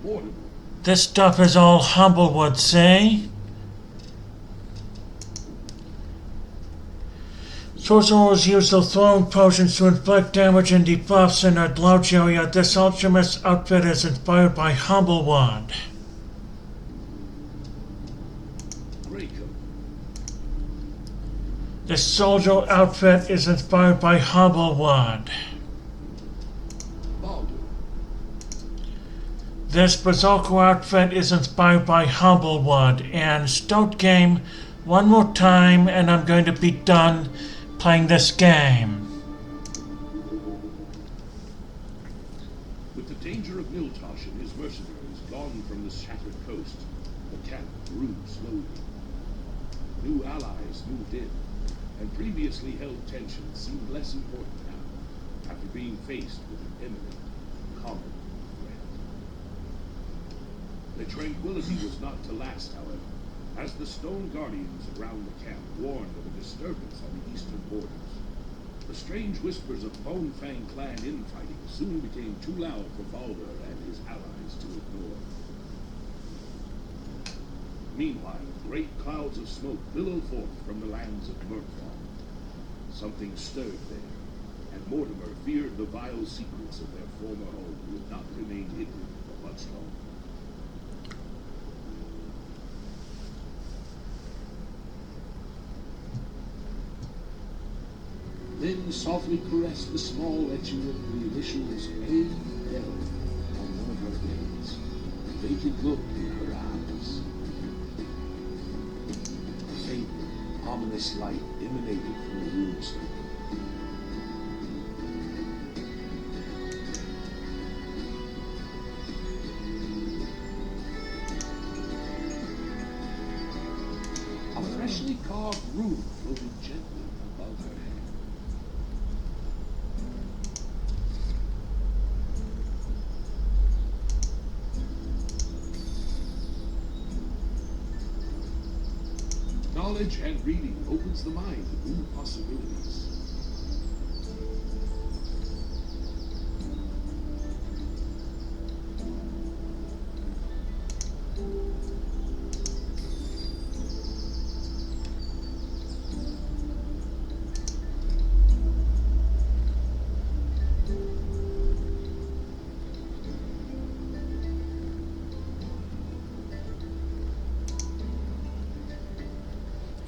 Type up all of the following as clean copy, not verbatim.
Mortimer. This stuff is all humblewood, see? Sorcerers use the throne potions to inflict damage and debuffs in a large area. This alchemist's outfit is inspired by humblewood. This soldier outfit is inspired by humblewood. This berserker outfit is inspired by humblewood. And start game one more time and I'm going to be done playing this game. With the danger of Miltosh and his mercenaries gone from the shattered coast, the camp grew slowly. New allies moved in, and previously held tensions seemed less important now, after being faced with an imminent, common threat. The tranquility was not to last, however, as the stone guardians around the camp warned of a disturbance on the eastern borders. The strange whispers of Bone Fang clan infighting soon became too loud for Baldur and his allies to ignore. Meanwhile, great clouds of smoke billowed forth from the lands of Murkthal. Something stirred there, and Mortimer feared the vile secrets of their former home would not remain hidden for much longer. Then softly caressed the small etching of the initials A.L. on one of her veins, a vacant look in her eyes. A faint, ominous light emanated from the runestone. A freshly carved rune floated gently above her head. Knowledge and reading opens the mind to new possibilities.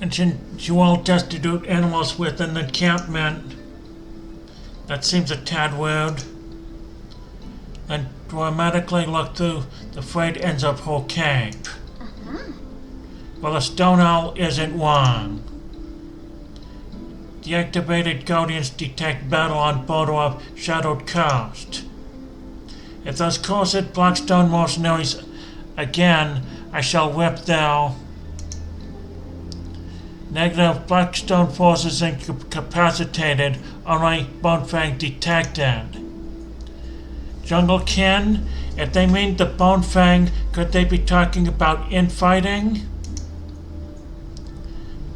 And you all destitute animals within the encampment. That seems a tad weird. And dramatically look through the frayed ends of her cape. Well, the stone owl isn't one. Deactivated guardians detect battle on border of Shadowed Coast. If those cursed Blackstone mercenaries again, I shall whip their negative Blackstone forces incapacitated, alright, Bonefang detected. Jungle Kin, if they mean the Bonefang, could they be talking about infighting?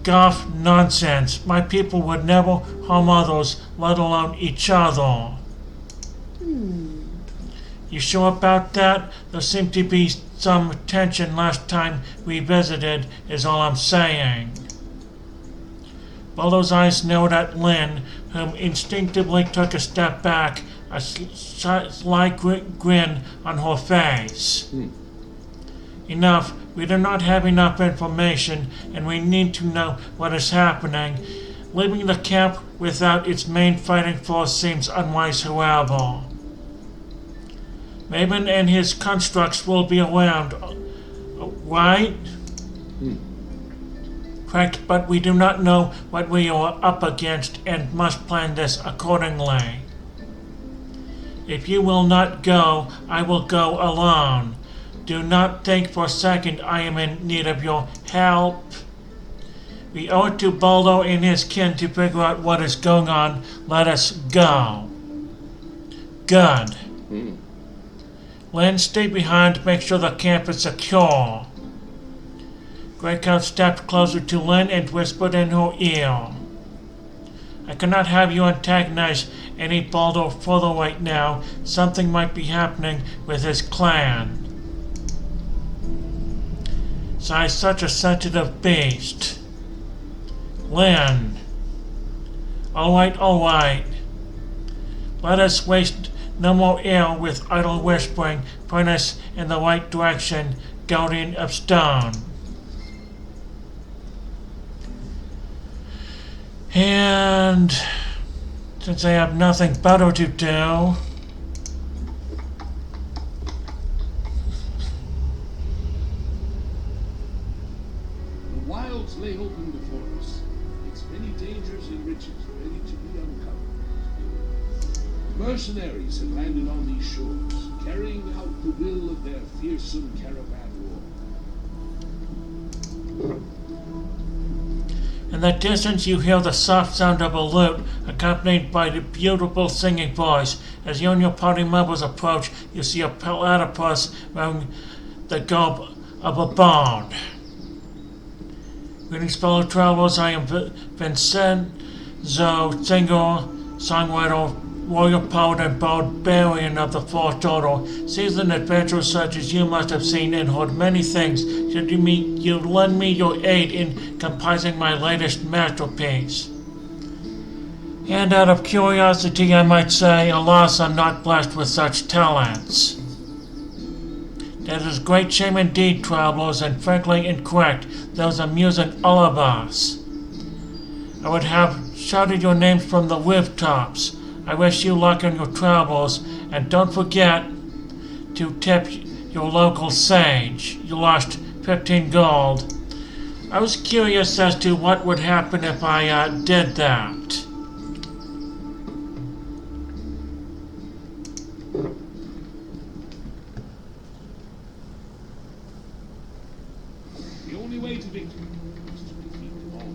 Guff nonsense. My people would never harm others, let alone each other. You sure about that? There seemed to be some tension last time we visited, is all I'm saying. Baldur's eyes narrowed at Lynn, whom instinctively took a step back, a sly grin on her face. Enough. We do not have enough information, and we need to know what is happening. Leaving the camp without its main fighting force seems unwise, however. Maven and his constructs will be around, right? Correct, but we do not know what we are up against and must plan this accordingly. If you will not go, I will go alone. Do not think for a second I am in need of your help. We owe it to Baldo and his kin to figure out what is going on. Let us go. Good. Lynn, stay behind, make sure the camp is secure. Greycoat stepped closer to Lynn and whispered in her ear. I cannot have you antagonize any Baldo further right now. Something might be happening with his clan. Size such a sensitive beast. Lynn. Alright. Let us waste no more air with idle whispering. Point us in the right direction, guardian of stone. And since I have nothing better to do, the wilds lay open before us, its many dangers and riches ready to be uncovered. Mercenaries had landed on these shores, carrying out the will of their fearsome caravan war. in the distance you hear the soft sound of a lute, accompanied by the beautiful singing voice. As you and your party members approach, you see a platypus wearing the garb of a bard. Greetings, fellow travelers. I am Vincenzo, singer, songwriter, warrior poet, and barbarian of the Fourth Order. Seasoned adventurers such as you must have seen and heard many things. Should you lend me your aid in composing my latest masterpiece? And out of curiosity, I might say, alas, I'm not blessed with such talents. That is a great shame indeed, travelers, and frankly incorrect. Those amusing all of us. I would have shouted your names from the rooftops. I wish you luck in your travels, and don't forget to tip your local sage. You lost 15 gold. I was curious as to what would happen if I did that. The only way to victory is to defeat them all.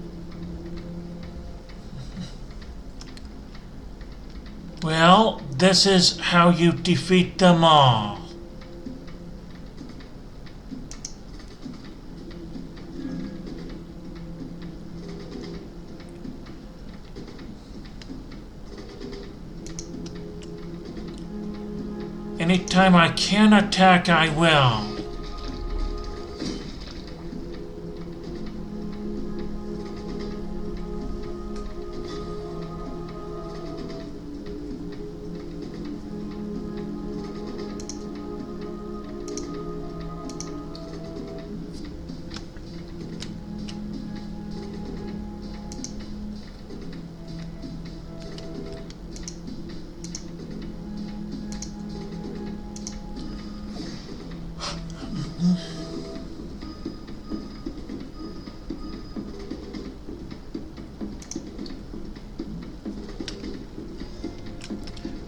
Well, this is how you defeat them all. Anytime I can attack, I will.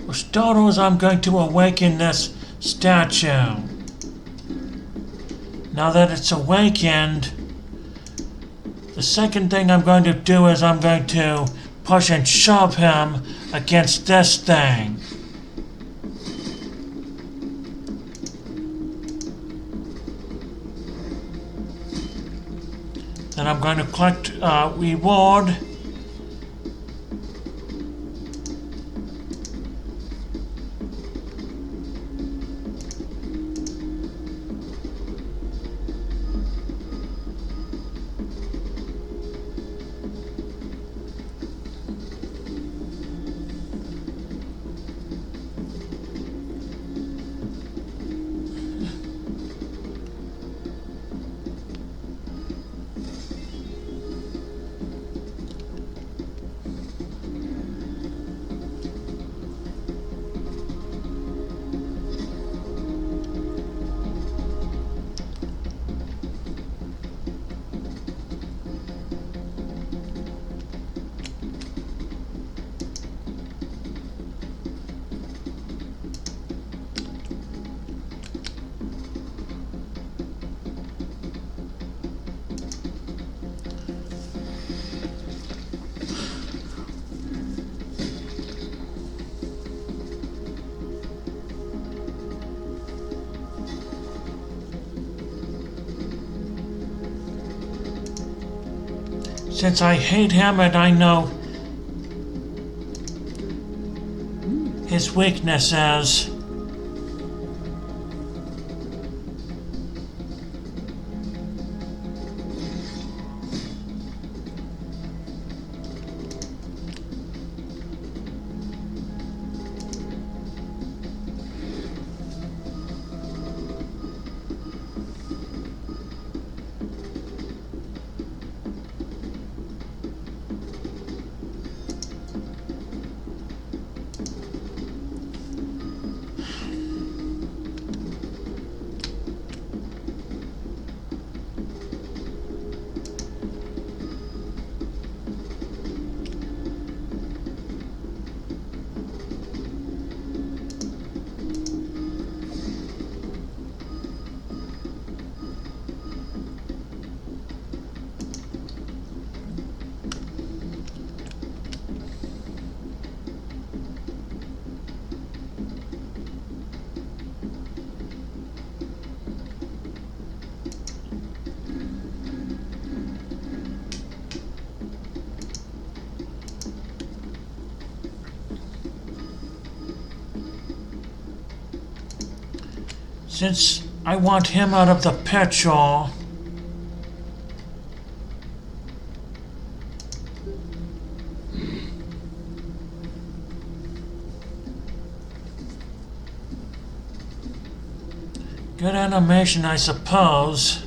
For starters, I'm going to awaken this statue. Now that it's awakened, the second thing I'm going to do is I'm going to push and shove him against this thing. Then I'm going to collect reward. Since I hate him and I know his weaknesses, Since I want him out of the picture, good animation, I suppose.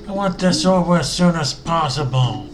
I want this over as soon as possible.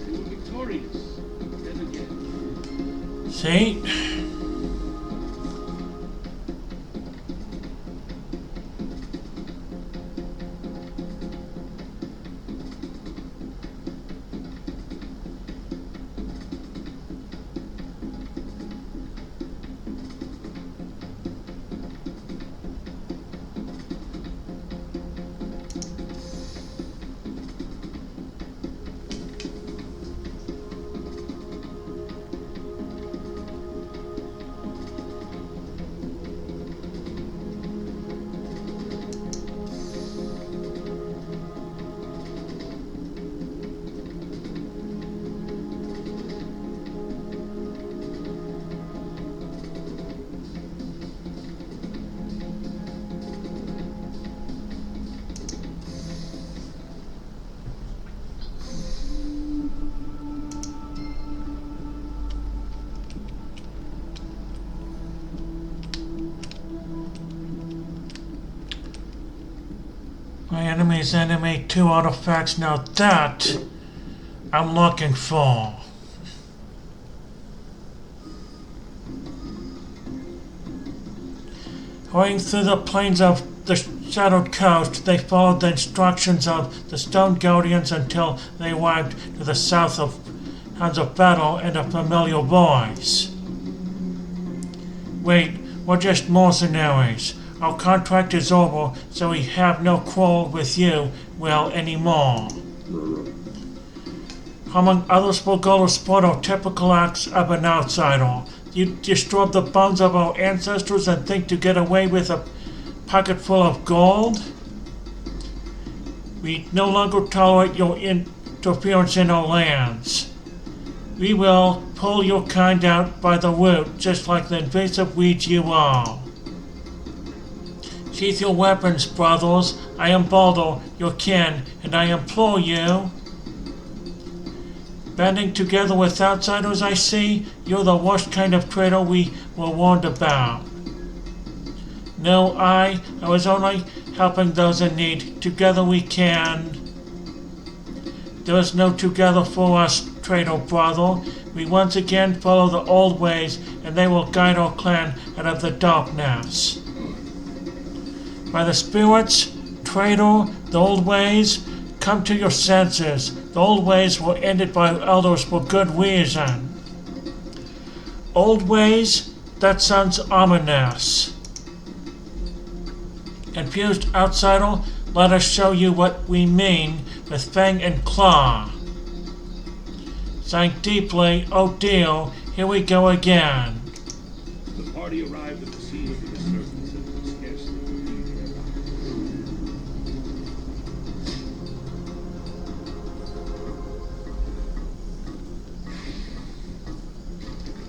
You were victorious. Then again. See? My enemy's enemy, 2 artifacts. Now that I'm looking for. Going through the plains of the Shadowed Coast, they followed the instructions of the Stone Guardians until they arrived to the south of Hounds of Battle and a familiar voice. Wait, we're just mercenaries. Our contract is over, so we have no quarrel with you, well, anymore. Among others, we'll go to sport our typical acts of an outsider. You disturb the bones of our ancestors and think to get away with a pocket full of gold? We no longer tolerate your interference in our lands. We will pull your kind out by the root, just like the invasive weeds you are. Sheath your weapons, brothers. I am Baldur, your kin, and I implore you. Banding together with outsiders, I see. You're the worst kind of traitor we were warned about. No, I was only helping those in need. Together we can. There is no together for us, traitor brother. We once again follow the old ways, and they will guide our clan out of the darkness. By the spirits, traitor, the old ways, come to your senses. The old ways were ended by elders for good reason. Old ways? That sounds ominous. Confused outsider, let us show you what we mean with fang and claw. Sank deeply, oh dear, here we go again. The party arrived at the scene of the disturbance and could scarcely believe their eyes.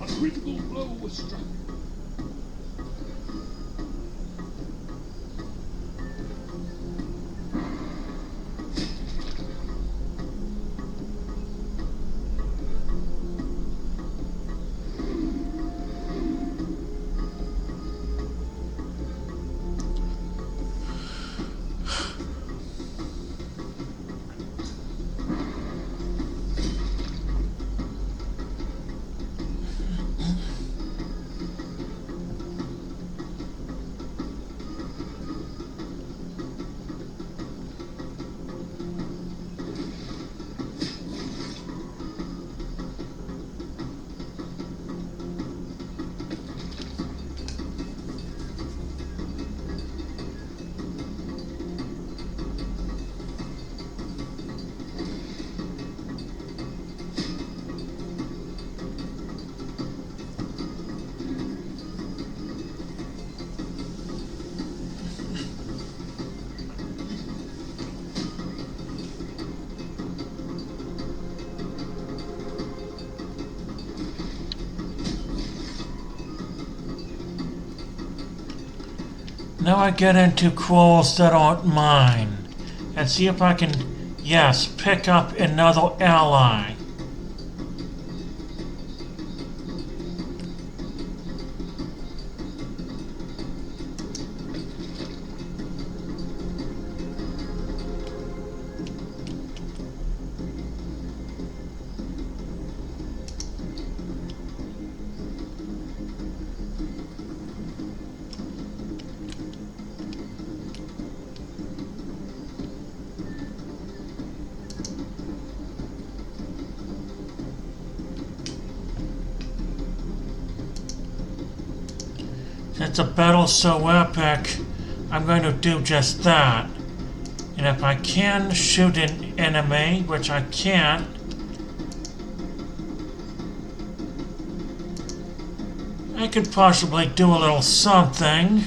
A critical blow was struck. Now I get into crawls that aren't mine. And see if I can, yes, pick up another ally. Since the battle's so epic, I'm going to do just that. And if I can shoot an enemy, which I can't, I could possibly do a little something.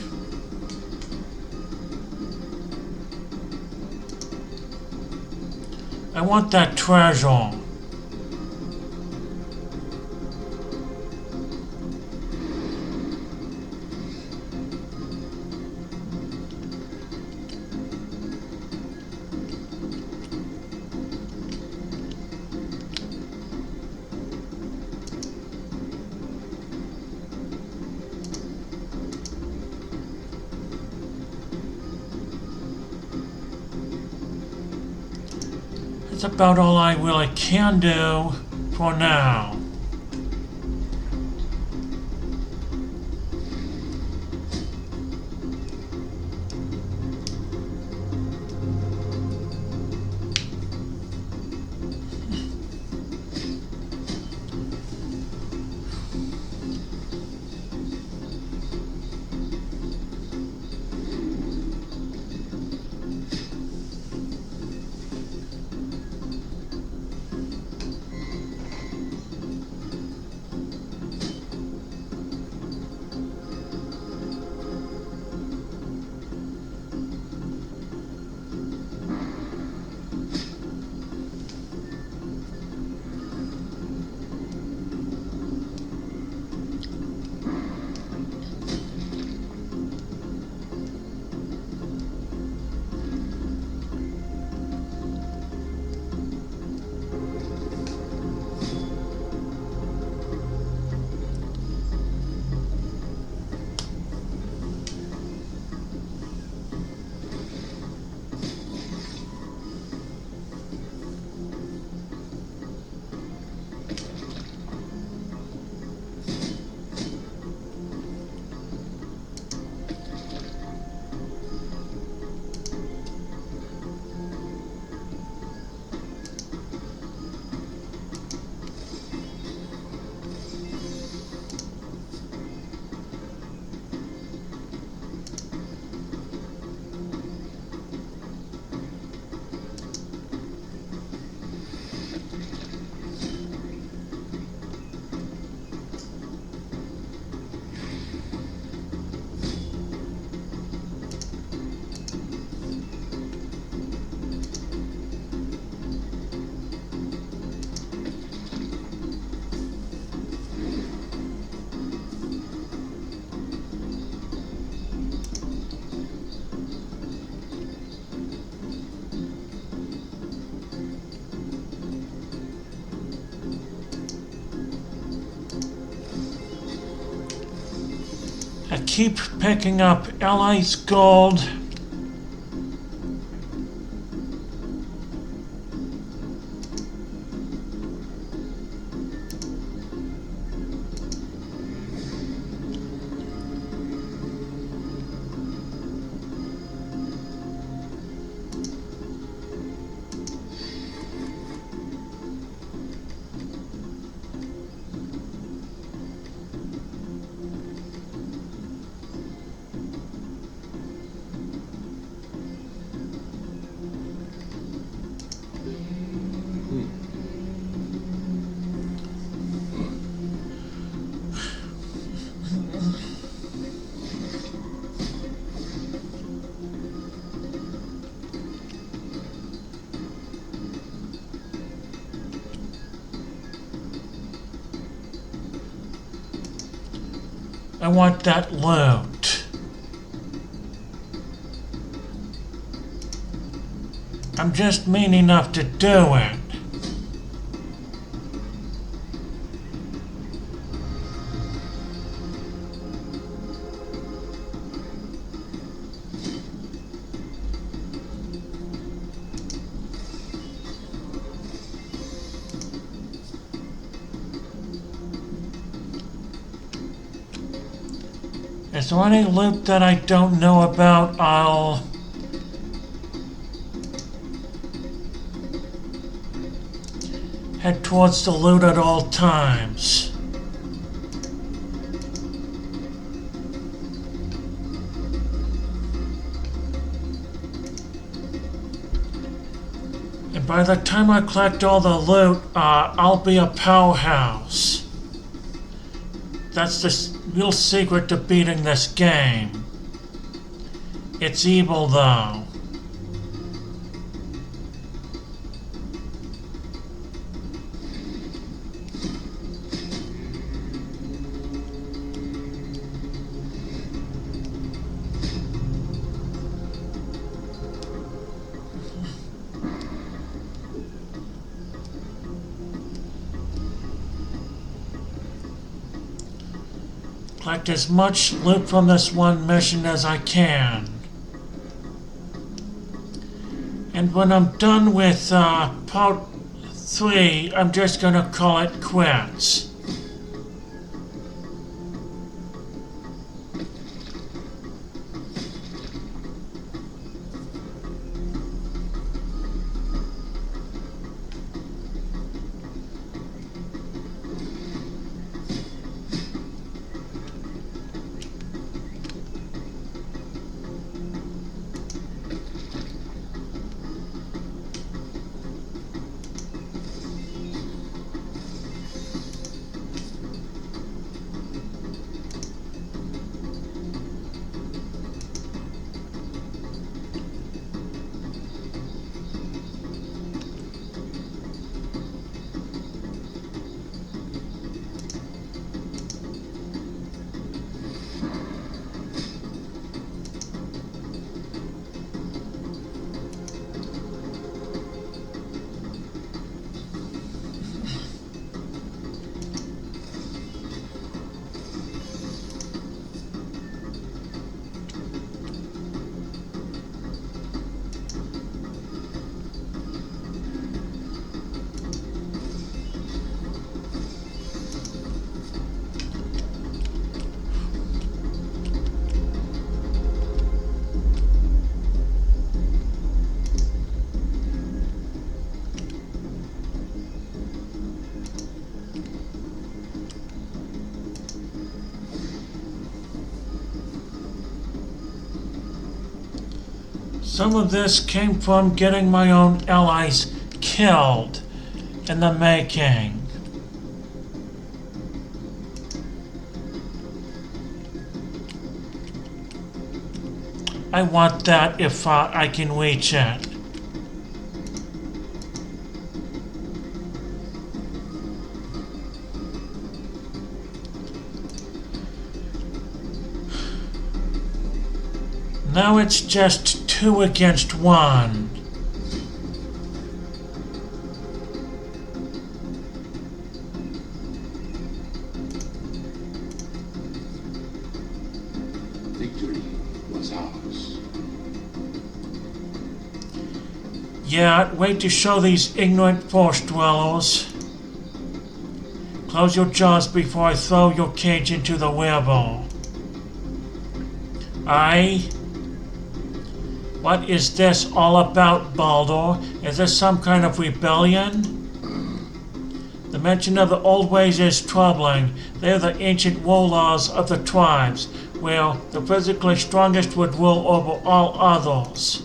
I want that treasure. That's about all I really can do for now. I keep picking up allies gold. I want that loot. I'm just mean enough to do it. Is there any loot that I don't know about? I'll head towards the loot at all times. And by the time I collect all the loot, I'll be a powerhouse. That's the real secret to beating this game. It's evil, though. Collect as much loot from this one mission as I can. And when I'm done with part 3, I'm just gonna call it quits. Some of this came from getting my own allies killed in the making. I want that if I can reach it. Now it's just 2 against 1. Victory was ours. Yeah, wait to show these ignorant forest dwellers. Close your jaws before I throw your cage into the wearable. What is this all about, Baldur? Is this some kind of rebellion? The mention of the old ways is troubling. They are the ancient war laws of the tribes, where the physically strongest would rule over all others.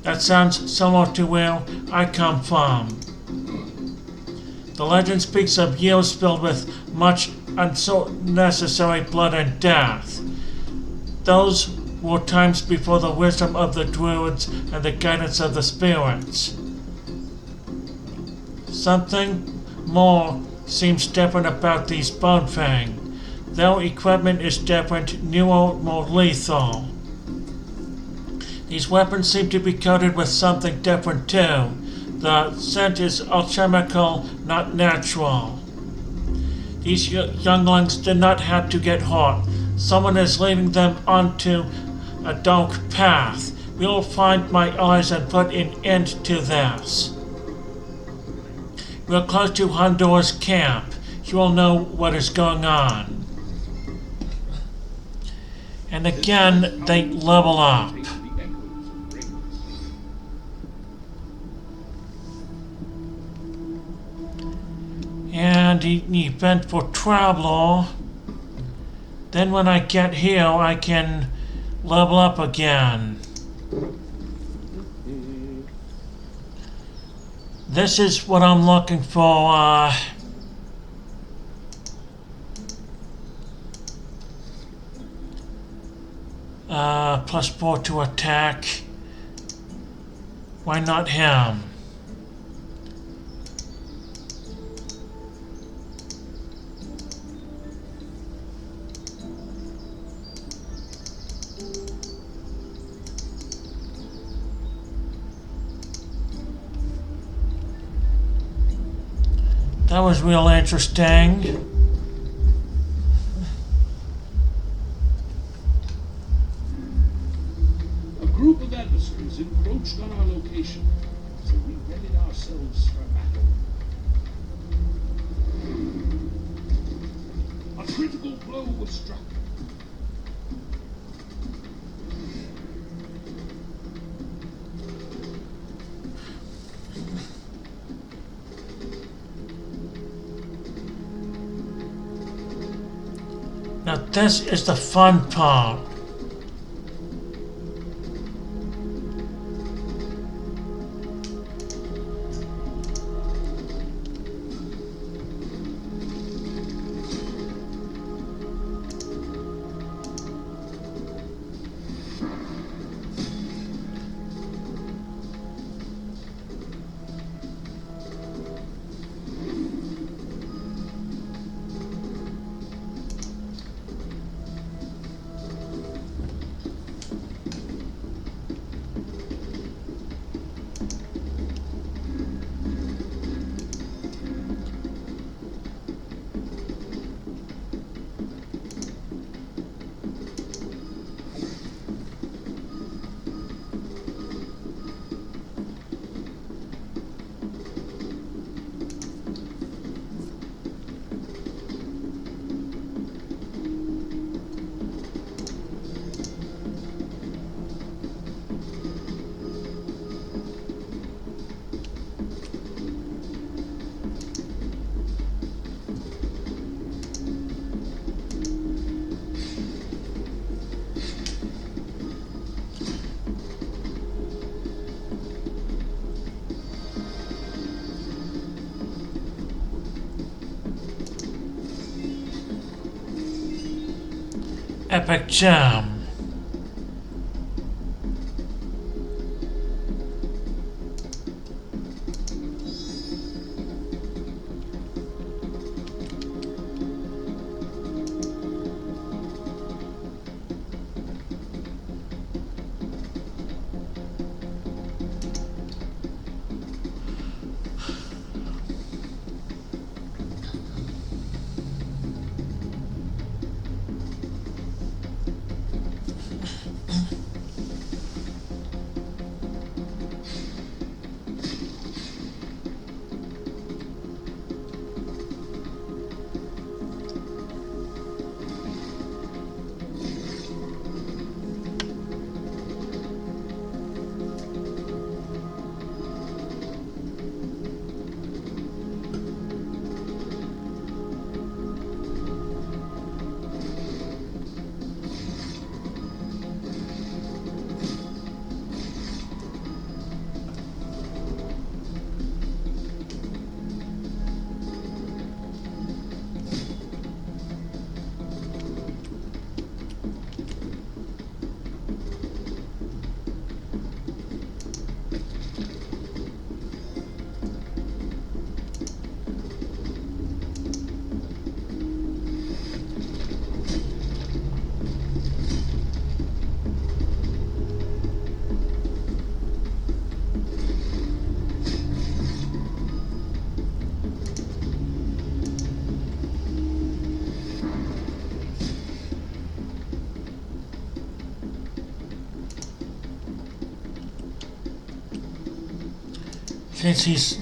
That sounds similar to where I come from. The legend speaks of years filled with much unnecessary blood and death. Those were times before the wisdom of the druids and the guidance of the spirits. Something more seems different about these Bonefang. Their equipment is different, newer, more lethal. These weapons seem to be coated with something different too. The scent is alchemical, not natural. These younglings did not have to get hurt. Someone is leading them onto a dark path. We will find my eyes and put an end to this. We are close to Hondor's camp. You will know what is going on. And again, they level up. And an event for Traveler. Then when I get here, I can level up again. This is what I'm looking for. +4 to attack. Why not him? That was real interesting. A group of adversaries encroached on our location, so we readied ourselves for battle. A critical blow was struck. Now this is the fun part. Epic gem. Since he's...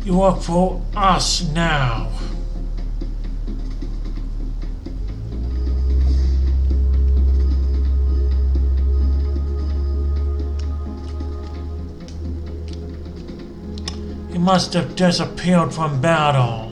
You are for us now. He must have disappeared from battle.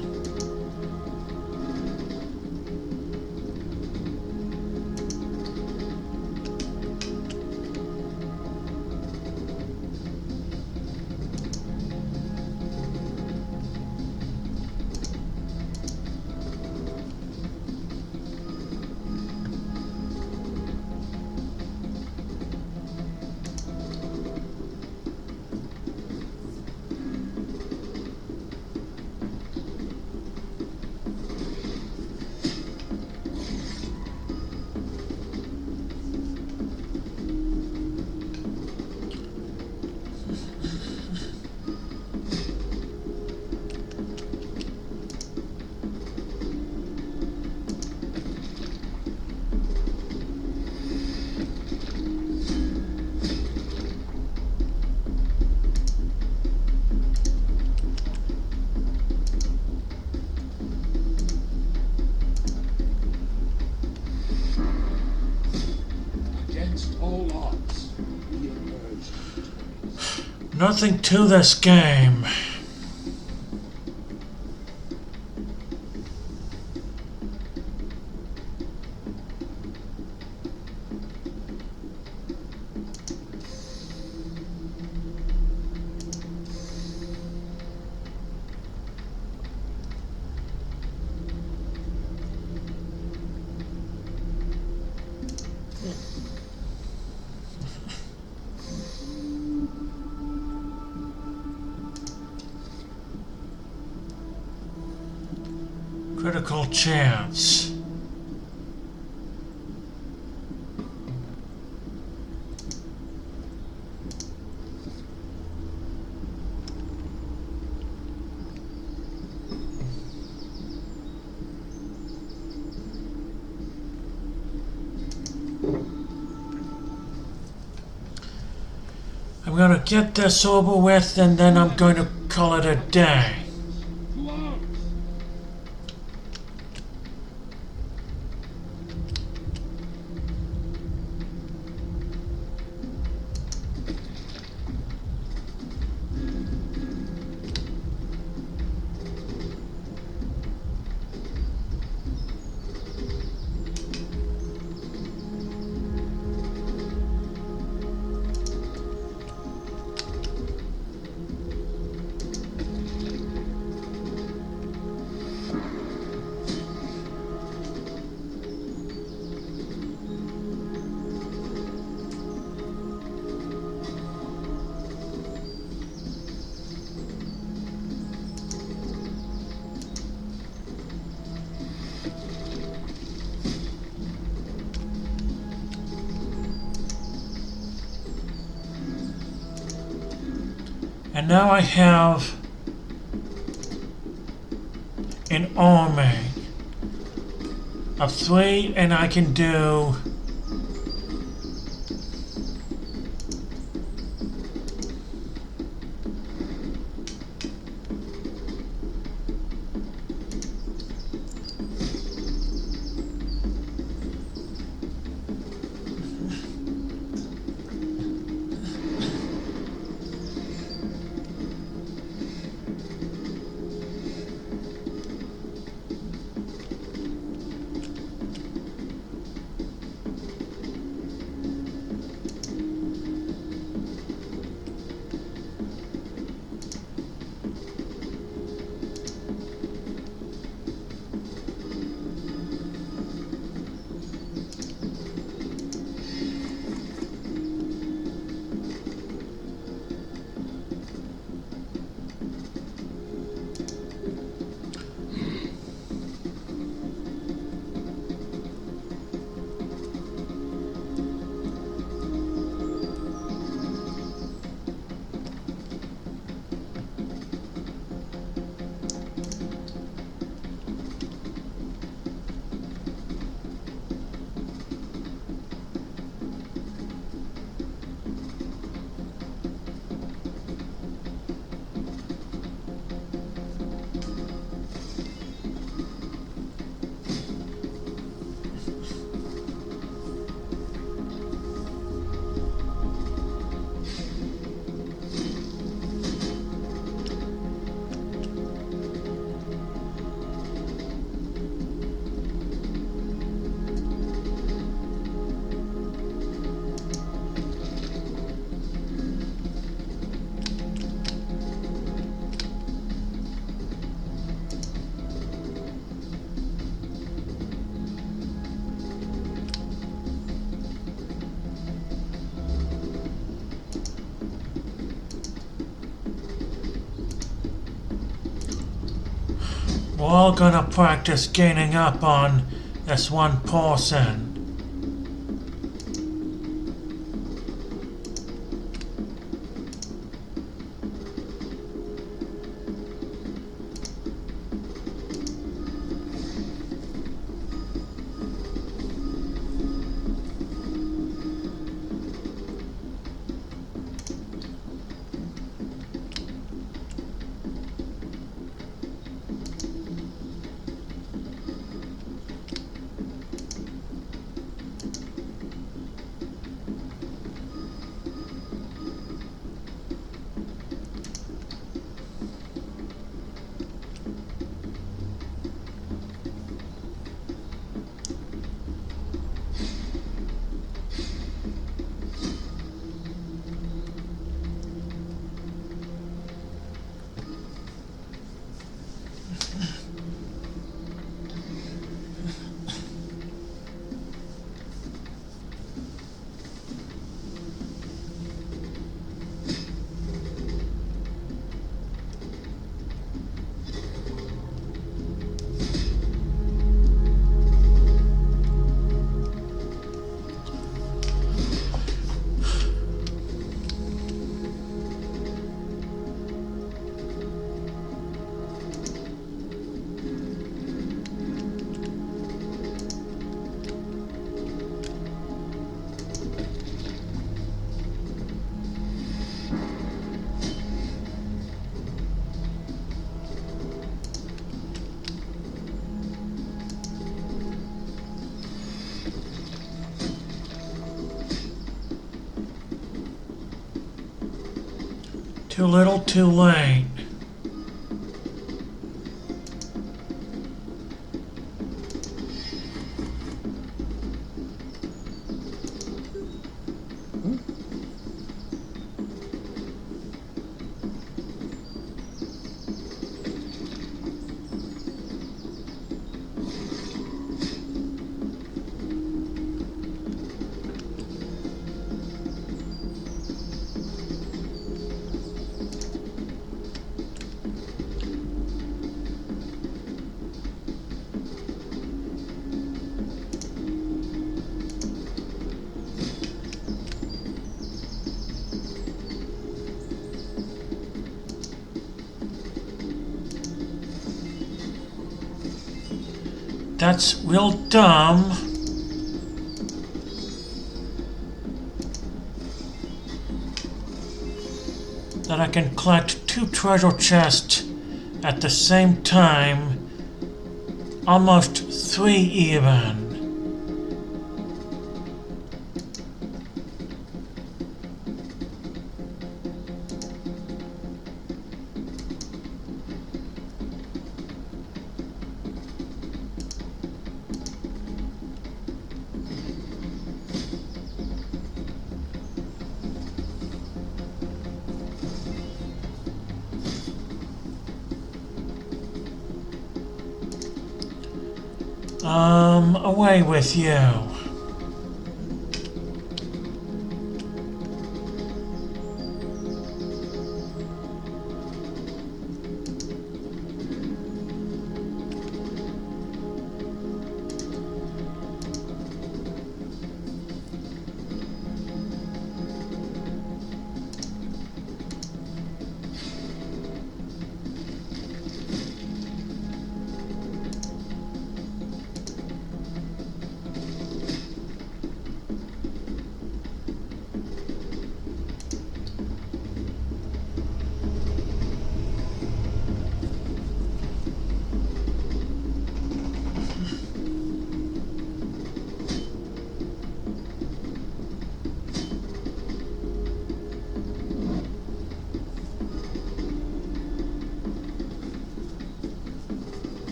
Against all odds, we emerge. Nothing to this game. Critical chance. get this over with and then I'm going to call it a day. Go on! And now I have an army of 3, and I can do we're all gonna practice gaining up on this one person. Too little, too late. That's real dumb. That I can collect 2 treasure chests at the same time. Almost 3 even. Away with you.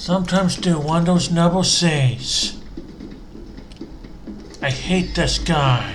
Sometimes do wonders never cease. I hate this guy.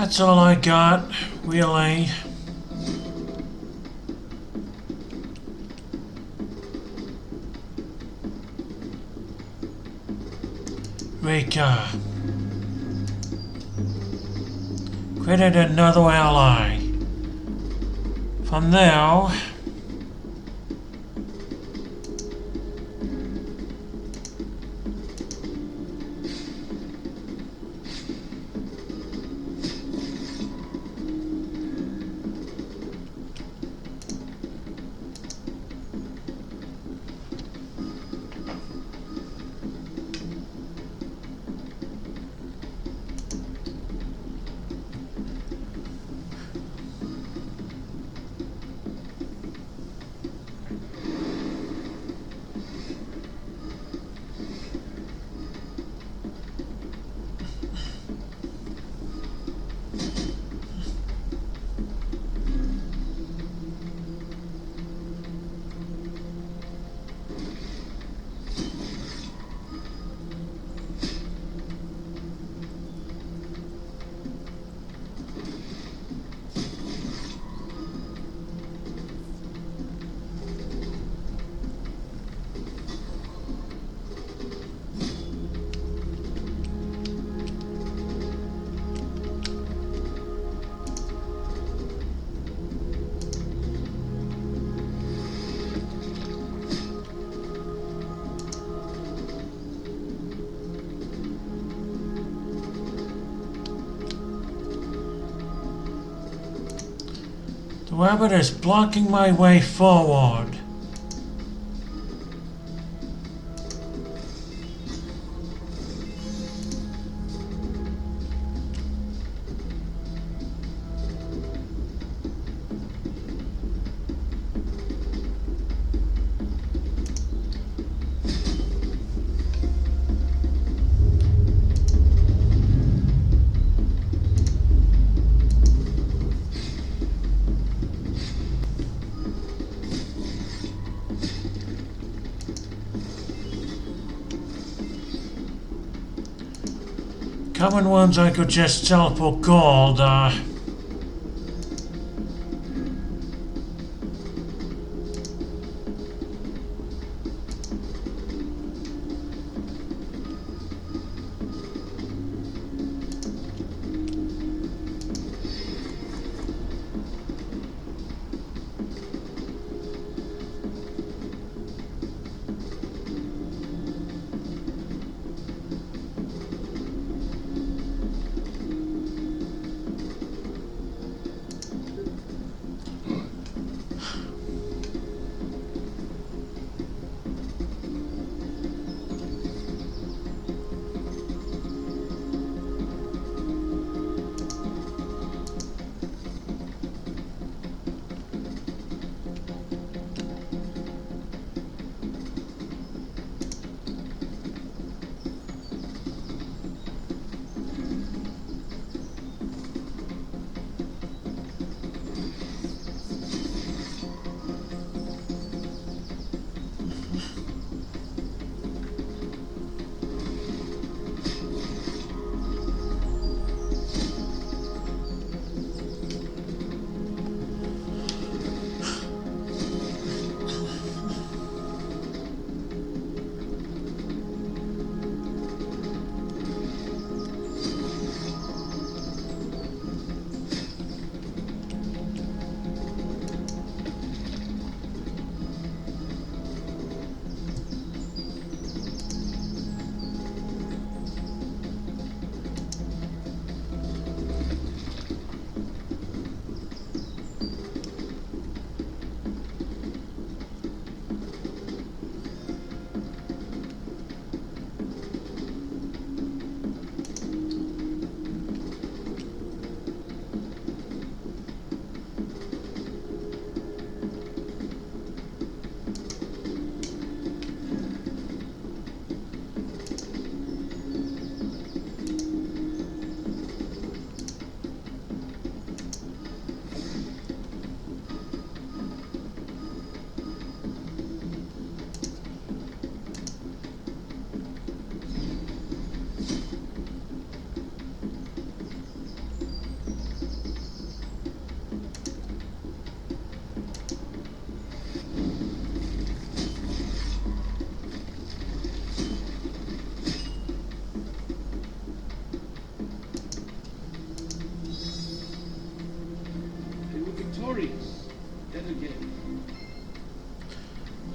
That's all I got, really. Rika. Created another ally. From there, the rabbit is blocking my way forward. Common ones I could just sell for gold,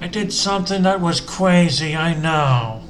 I did something that was crazy, I know.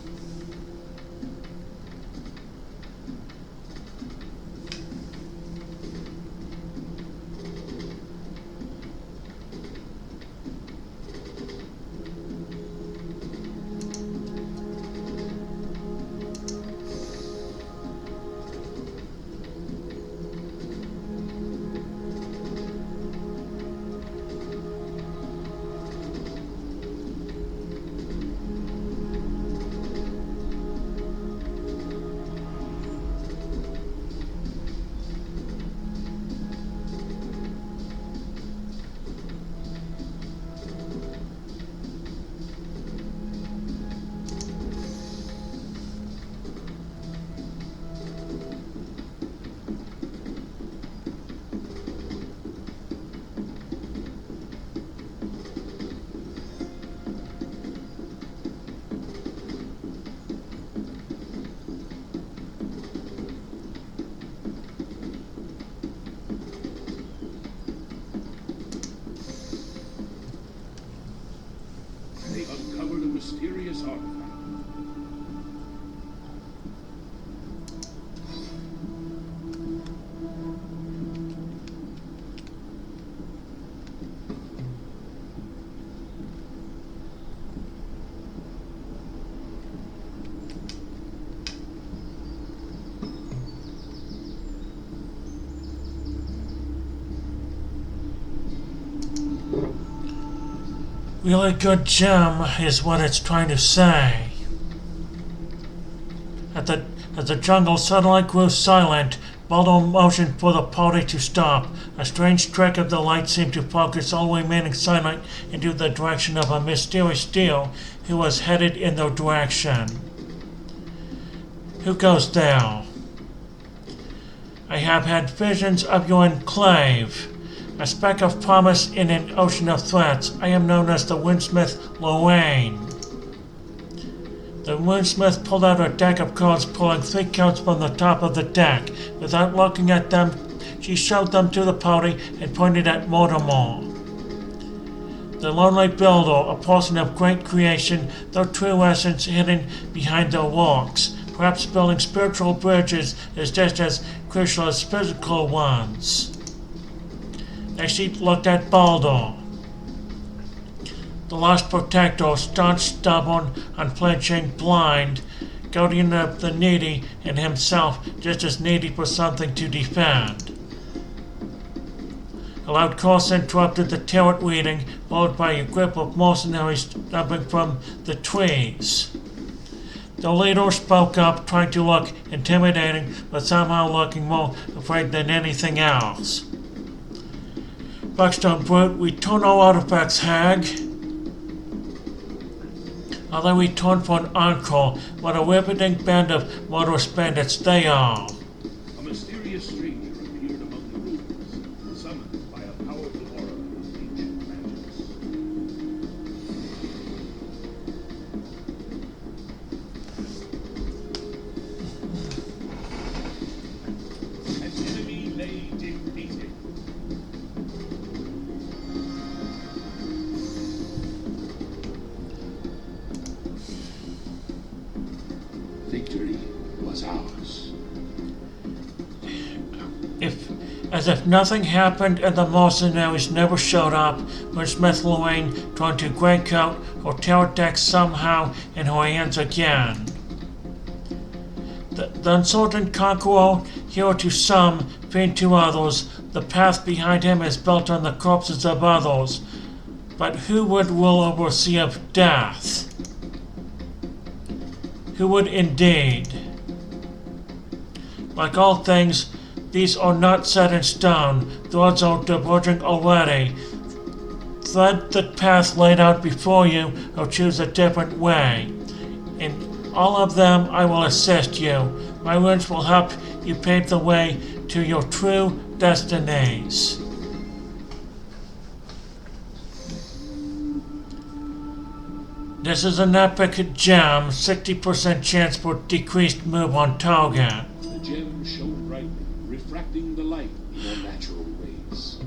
They uncovered a mysterious artifact. Really good gem is what it's trying to say. As the jungle suddenly grew silent, Baldo motioned for the party to stop. A strange trick of the light seemed to focus all remaining sunlight into the direction of a mysterious deer who was headed in their direction. Who goes there? I have had visions of your enclave. A speck of promise in an ocean of threats. I am known as the Windsmith Lorraine. The Windsmith pulled out a deck of cards, pulling 3 cards from the top of the deck. Without looking at them, she showed them to the party and pointed at Mortimer. The lonely builder, a person of great creation, their true essence hidden behind their works. Perhaps building spiritual bridges is just as crucial as physical ones. As she looked at Baldo. The lost protector, staunch, stubborn, unflinching, blind, guardian of the needy, and himself just as needy for something to defend. A loud chorus interrupted the tarot reading, followed by a group of mercenaries jumping from the trees. The leader spoke up, trying to look intimidating, but somehow looking more afraid than anything else. Buckstone Brute, return all artifacts, hag. Are they returned for an encore? What a riveting band of murderous bandits they are. A mysterious stranger appeared among the ruins, summoned by a powerful aura of ancient magics. An enemy lay defeated. Victory was ours. As if nothing happened and the mercenaries never showed up, Windsmith Lorraine turned to Greycoat, her tarot deck somehow in her hands again. The uncertain conqueror, hero to some, fiend to others, the path behind him is built on the corpses of others. But who would rule over a sea of death? Who would indeed? Like all things, these are not set in stone. Threads are diverging already. Thread the path laid out before you, or choose a different way. In all of them, I will assist you. My runes will help you pave the way to your true destinies. This is an epic gem, 60% chance for decreased move on target. The gem shone brightly, refracting the light in unnatural ways.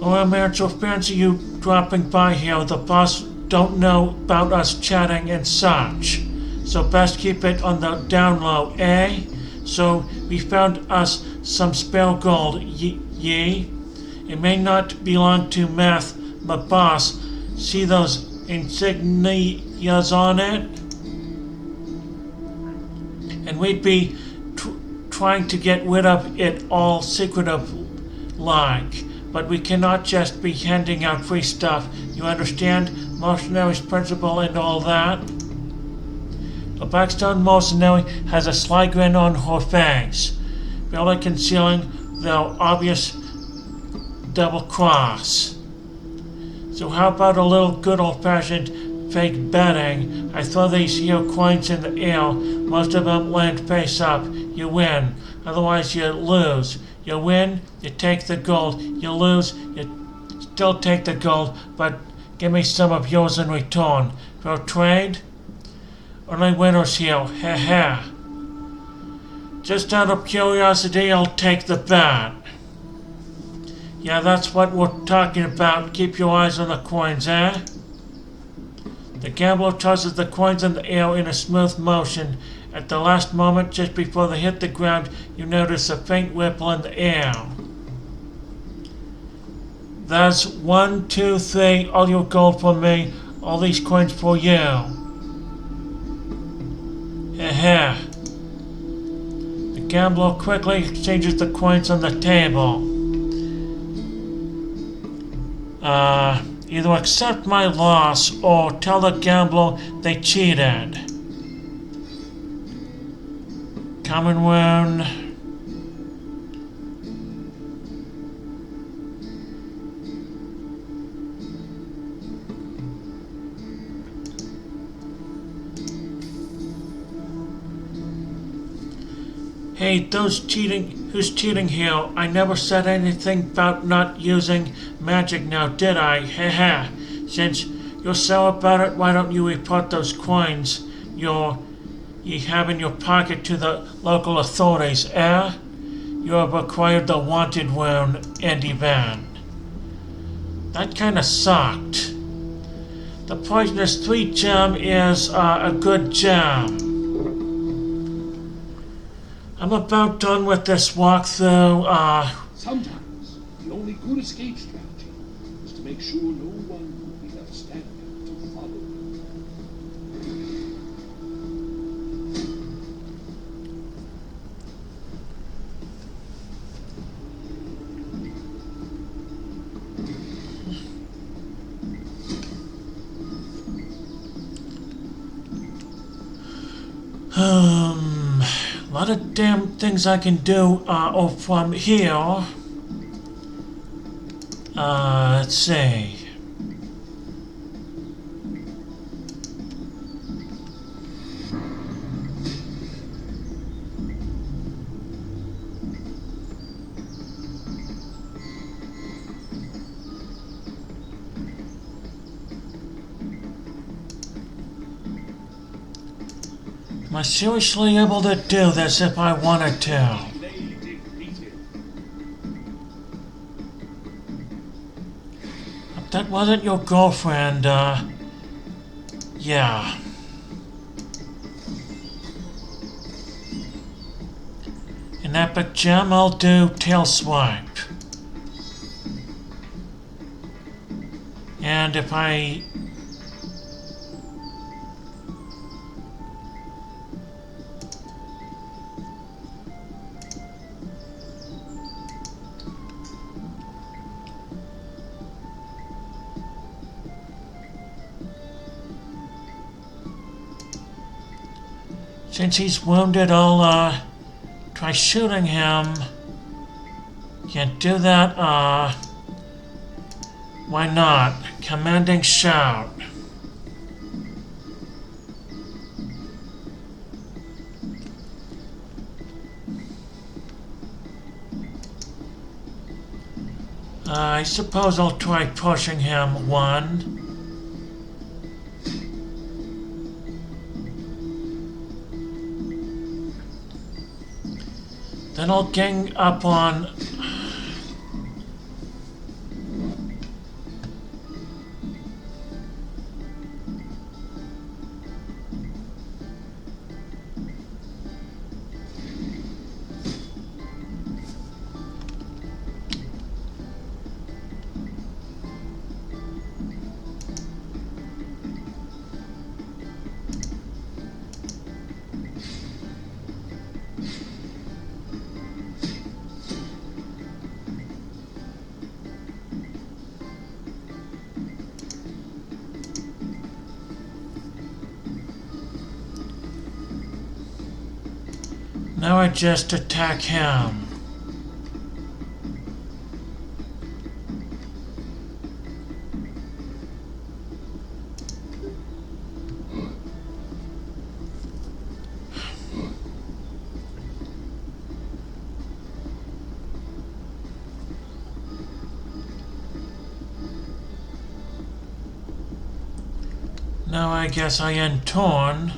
Oh, man, so fancy you dropping by here. The boss don't know about us chatting and such. So best keep it on the down low, eh? So we found us some spare gold, ye? It may not belong to Meth, but boss, see those insignias on it? And we'd be trying to get rid of it all secretive like. But we cannot just be handing out free stuff. You understand? Mercenary's principle and all that? The Blackstone mercenary has a sly grin on her face, barely concealing the obvious double cross. So how about a little good old-fashioned fake betting? I throw these here coins in the air. Most of them land face up. You win. Otherwise you lose. You win, you take the gold. You lose, you still take the gold, but give me some of yours in return. For a trade? Only winners here. Heh heh. Just out of curiosity, I'll take the bet. Yeah, that's what we're talking about. Keep your eyes on the coins, eh? The gambler tosses the coins in the air in a smooth motion. At the last moment, just before they hit the ground, you notice a faint ripple in the air. That's 1, 2, 3, all your gold for me, all these coins for you. Heh. The gambler quickly exchanges the coins on the table. Either accept my loss or tell the gambler they cheated. Common wound. Hey, who's cheating here? I never said anything about not using magic now, did I? Heh. Since you're so about it, why don't you report those coins you have in your pocket to the local authorities, eh? You have acquired the wanted wound and event. That kinda sucked. The poisonous 3 gem is a good gem. I'm about done with this walkthrough. Sometimes the only good escape strategy is to make sure no one will be left standing to follow. A lot of damn things I can do from here. Let's see. Am I seriously able to do this if I wanted to? That wasn't your girlfriend, yeah. An epic gem, I'll do tail swipe. And if I... Since he's wounded, I'll, try shooting him. Can't do that, why not? Commanding shout. I suppose I'll try pushing him 1. Then I'll gang up on... Now I just attack him. Now I guess I end torn.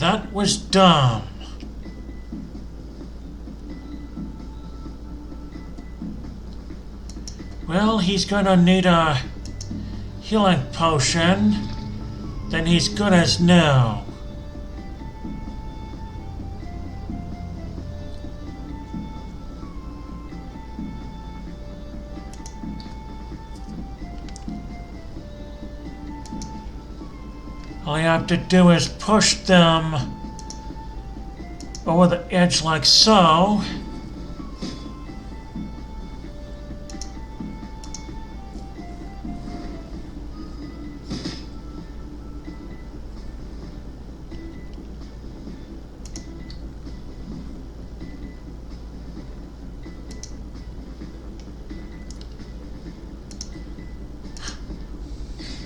That was dumb. Well, he's gonna need a healing potion. Then he's good as new. All you have to do is push them over the edge like so.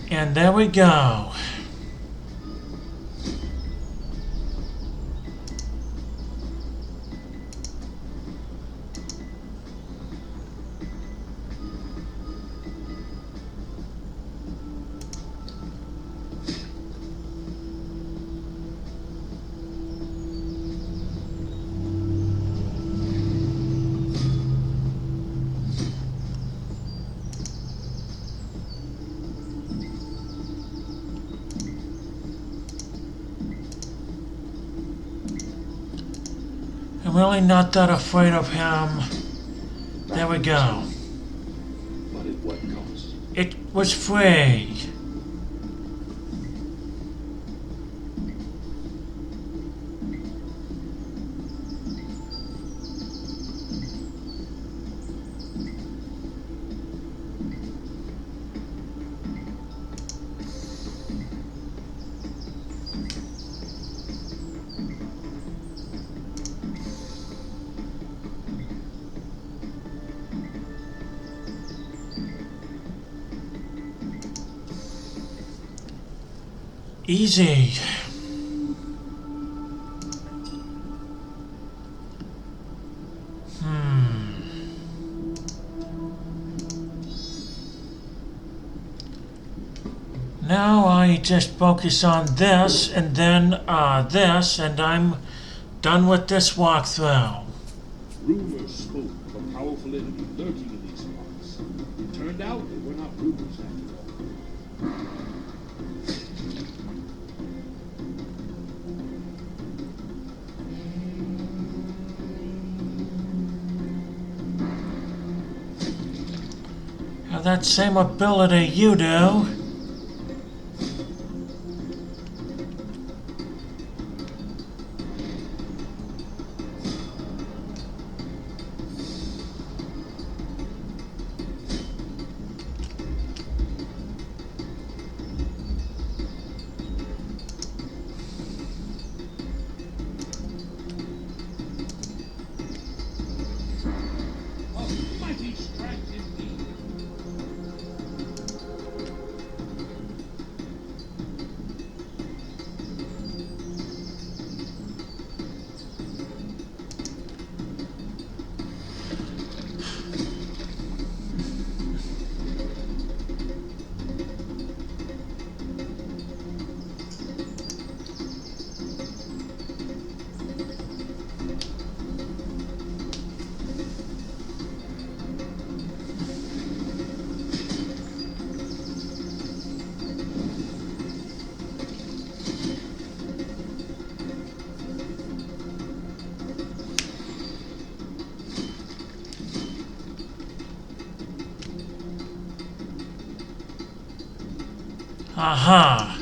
And there we go. I'm really not that afraid of him. There we go. But at what cost? It was free. Easy. Now I just focus on this and then this, and I'm done with this walkthrough. Rumors spoke of a powerful enemy lurking in these parts. It turned out they were not rumors after all. Have that same ability you do. A mighty strike indeed. Aha!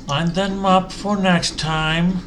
Line them up for next time.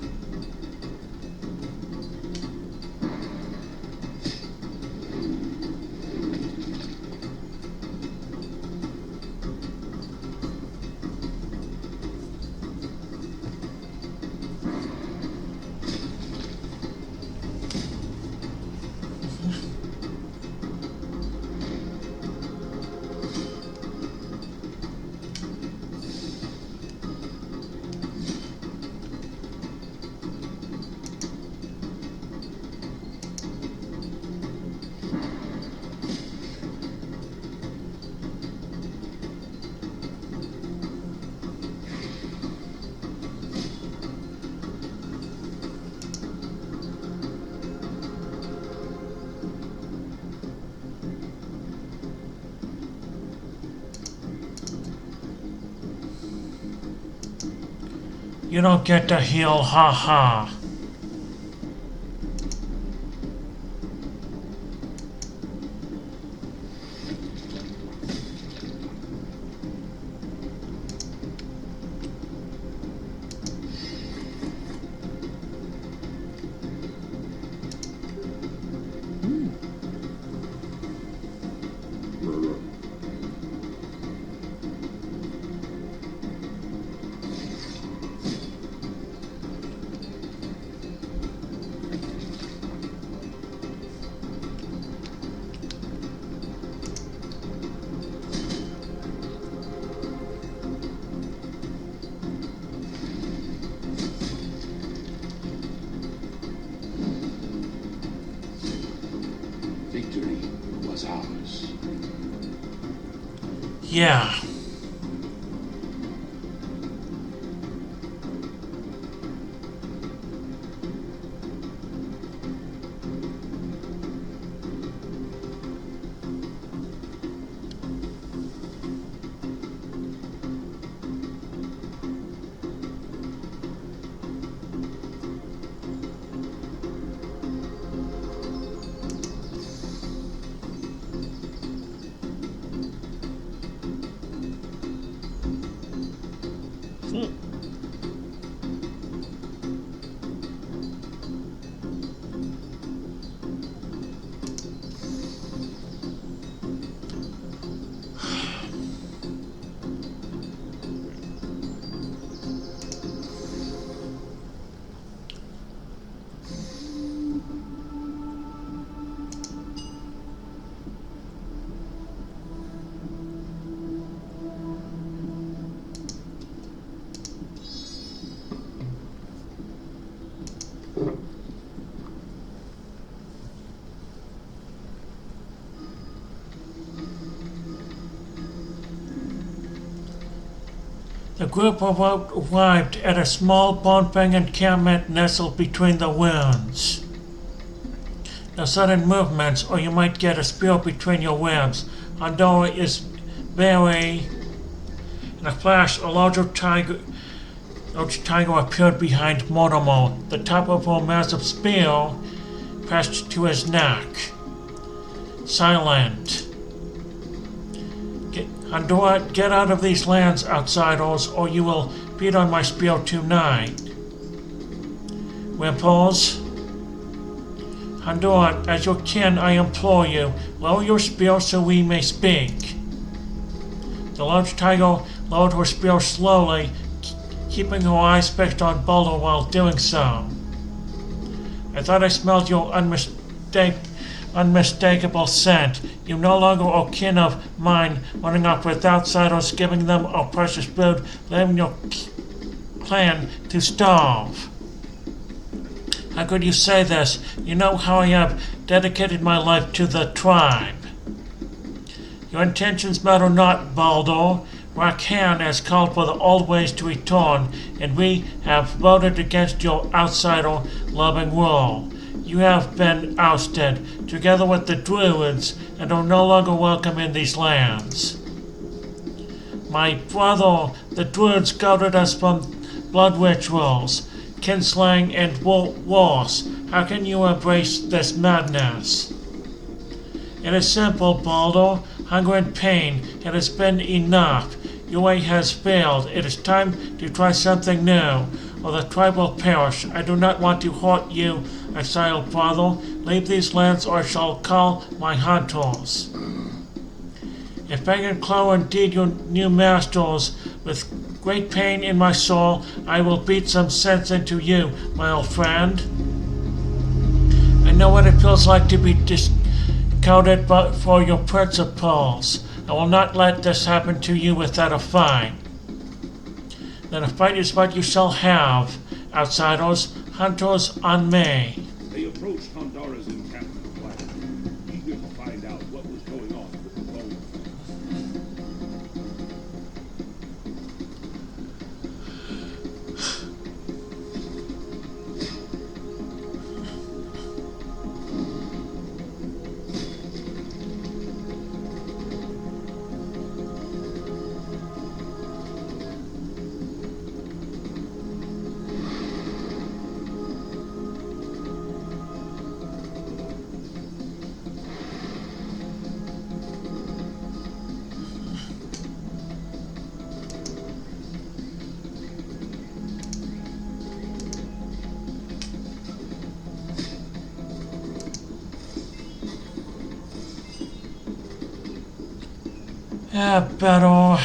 You don't get to heal, ha ha. Victory was ours. Yeah. The group arrived at a small bonfire encampment nestled between the ruins. No sudden movements, or you might get a spear between your ribs. Andorra is very... In a flash, a large tiger appeared behind Mortimer, the top of a massive spear pressed to his neck. Silent. Andorra, get out of these lands, outsiders, or you will feed on my spear tonight. Wimples? Honduras, as your kin, I implore you, lower your spear so we may speak. The large tiger lowered her spear slowly, keeping her eyes fixed on Baldo while doing so. I thought I smelled your unmistakable scent. You no longer are kin of mine, running off with outsiders, giving them our precious food, leaving your clan to starve. How could you say this? You know how I have dedicated my life to the tribe. Your intentions matter not, Baldo. Rakhan has called for the old ways to return, and we have voted against your outsider-loving rule. You have been ousted, together with the Druids, and are no longer welcome in these lands. My brother, the Druids guarded us from blood rituals, kinslaying, and wars. How can you embrace this madness? It is simple, Baldo. Hunger and pain. It has been enough. Your way has failed. It is time to try something new, or the tribe will perish. I do not want to hurt you, exiled brother. Leave these lands, or I shall call my hunters. If Fang and Claw are indeed your new masters, with great pain in my soul, I will beat some sense into you, my old friend. I know what it feels like to be discarded for your principles. I will not let this happen to you without a fight. Then a fight is what you shall have, outsiders, hunters on me. They approached Hondara's encampment quietly, eager to find out what was going on with the bones. Pero...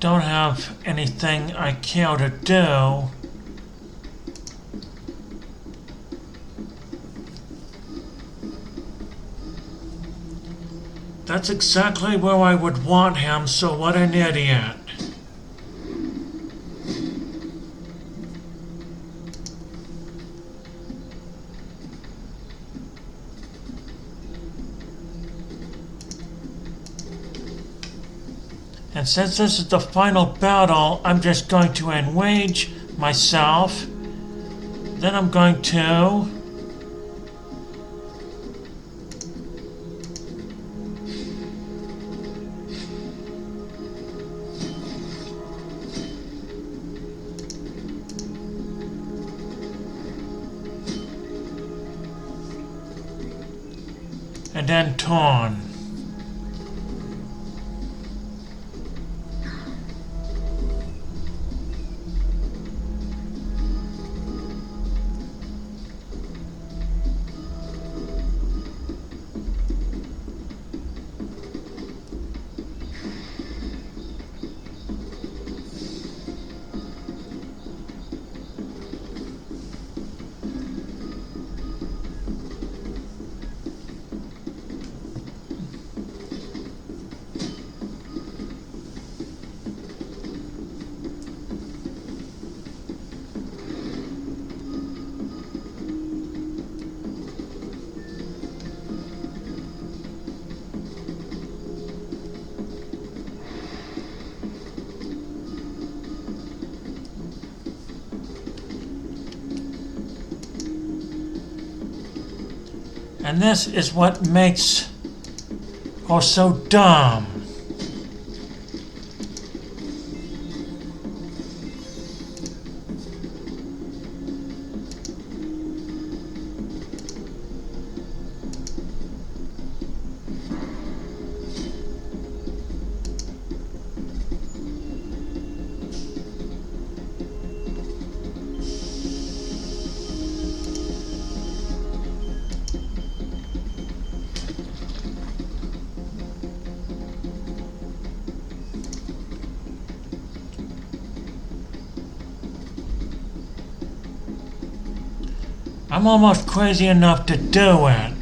don't have anything I care to do. That's exactly where I would want him, so what an idiot. And since this is the final battle, I'm just going to enrage myself. Then I'm going to... and then turn. And this is what makes her so dumb. I'm almost crazy enough to do it.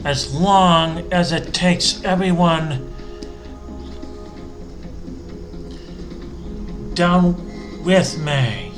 As long as it takes everyone down with me.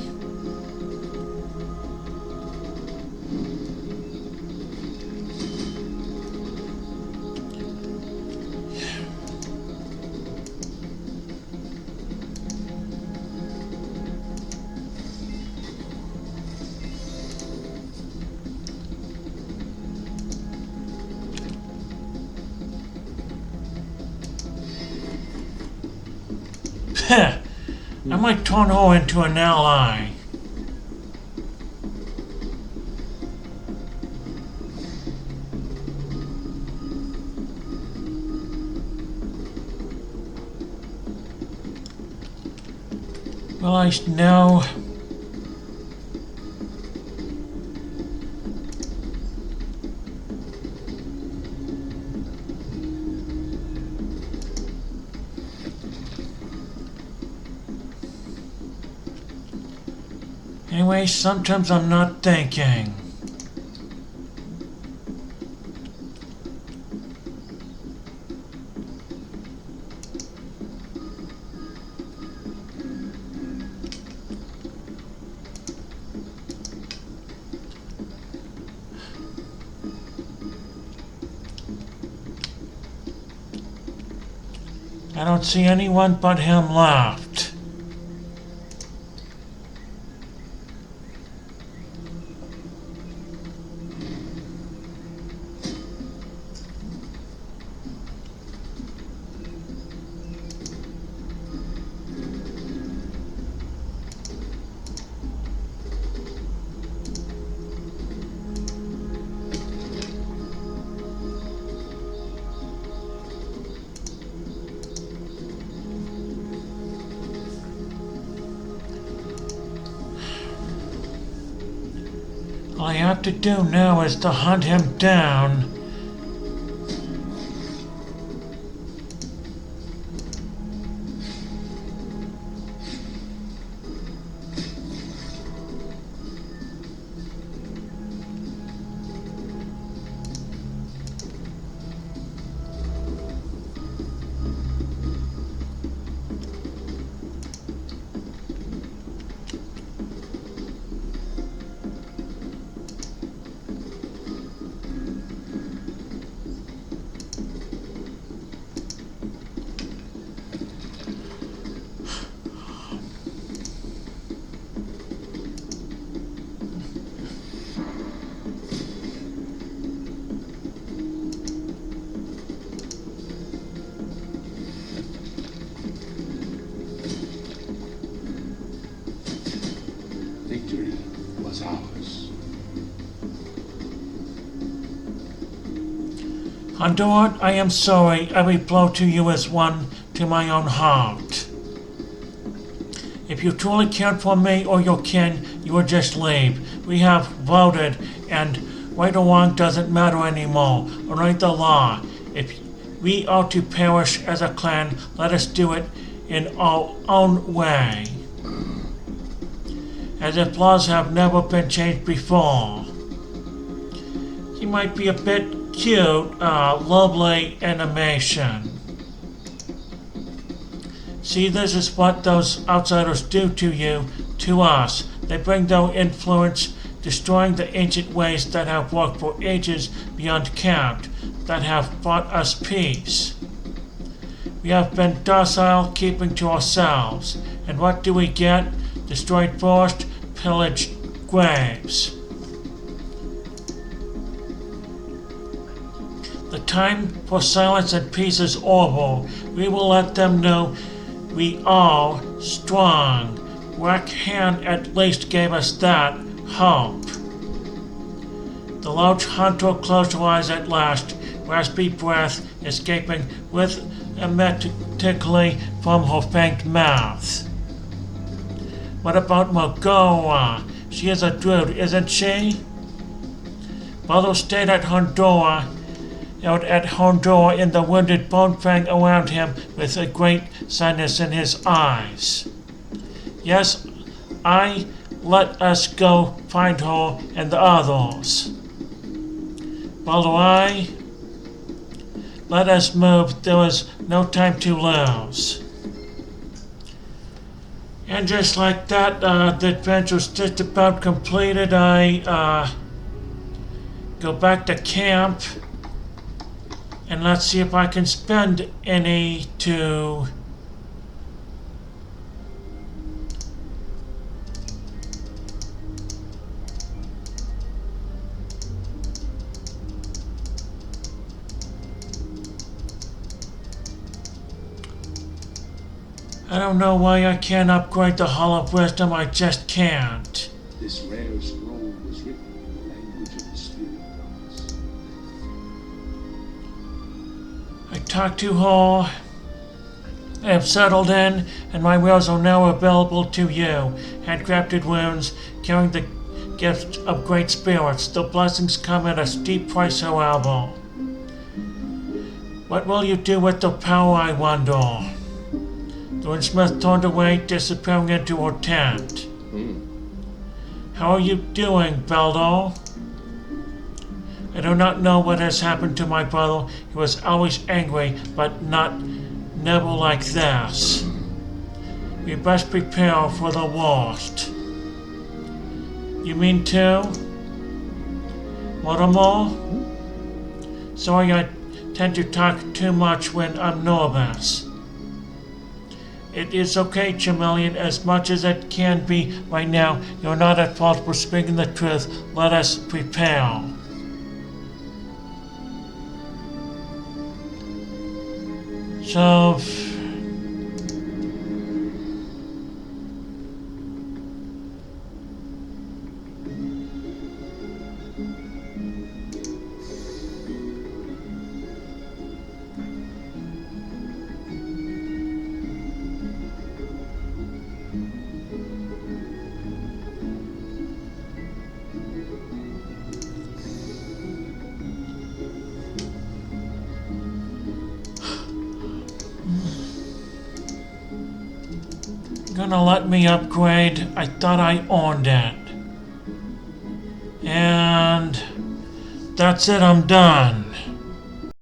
I might turn her into an ally. Well, I know. Anyway, sometimes I'm not thinking. I don't see anyone but him left. All I have to do now is to hunt him down. Victory was ours. Honduras, I am sorry. Every blow to you is one to my own heart. If you truly cared for me or your kin, you would just leave. We have voted, and right or wrong doesn't matter anymore. Write the law. If we are to perish as a clan, let us do it in our own way. As if laws have never been changed before. He might be a bit cute, lovely animation. See, this is what those outsiders do to you, to us. They bring their influence, destroying the ancient ways that have worked for ages beyond count, that have brought us peace. We have been docile, keeping to ourselves. And what do we get? Destroyed forest, pillaged graves. The time for silence and peace is over. We will let them know we are strong. Rackhand at least gave us that hope. The large hunter closed her eyes at last, raspy breath escaping rhythmically from her fanged mouth. What about Magoa? She is a druid, isn't she? Baldo stayed at Hondoa, out at Hondoa in the wounded Bonefang around him with a great sadness in his eyes. Yes, let us go find her and the others. Baldo, let us move. There is no time to lose. And just like that, the adventure's just about completed. I go back to camp. And let's see if I can spend any to... I don't know why I can't upgrade the Hall of Wisdom, I just can't. This rare scroll was written in the language of the spirit gods. I talked to her. I have settled in, and my wills are now available to you. Handcrafted wounds, carrying the gift of great spirits. The blessings come at a steep price, however. What will you do with the power, I wonder? The Winsmith turned away, disappearing into her tent. How are you doing, Baldo? I do not know what has happened to my brother. He was always angry, but never like this. We best prepare for the worst. You mean too? Mortimer? Sorry, I tend to talk too much when I'm nervous. It is okay, Chameleon, as much as it can be right now. You're not at fault for speaking the truth. Let us prepare. So... gonna let me upgrade. I thought I earned it. And that's it, I'm done.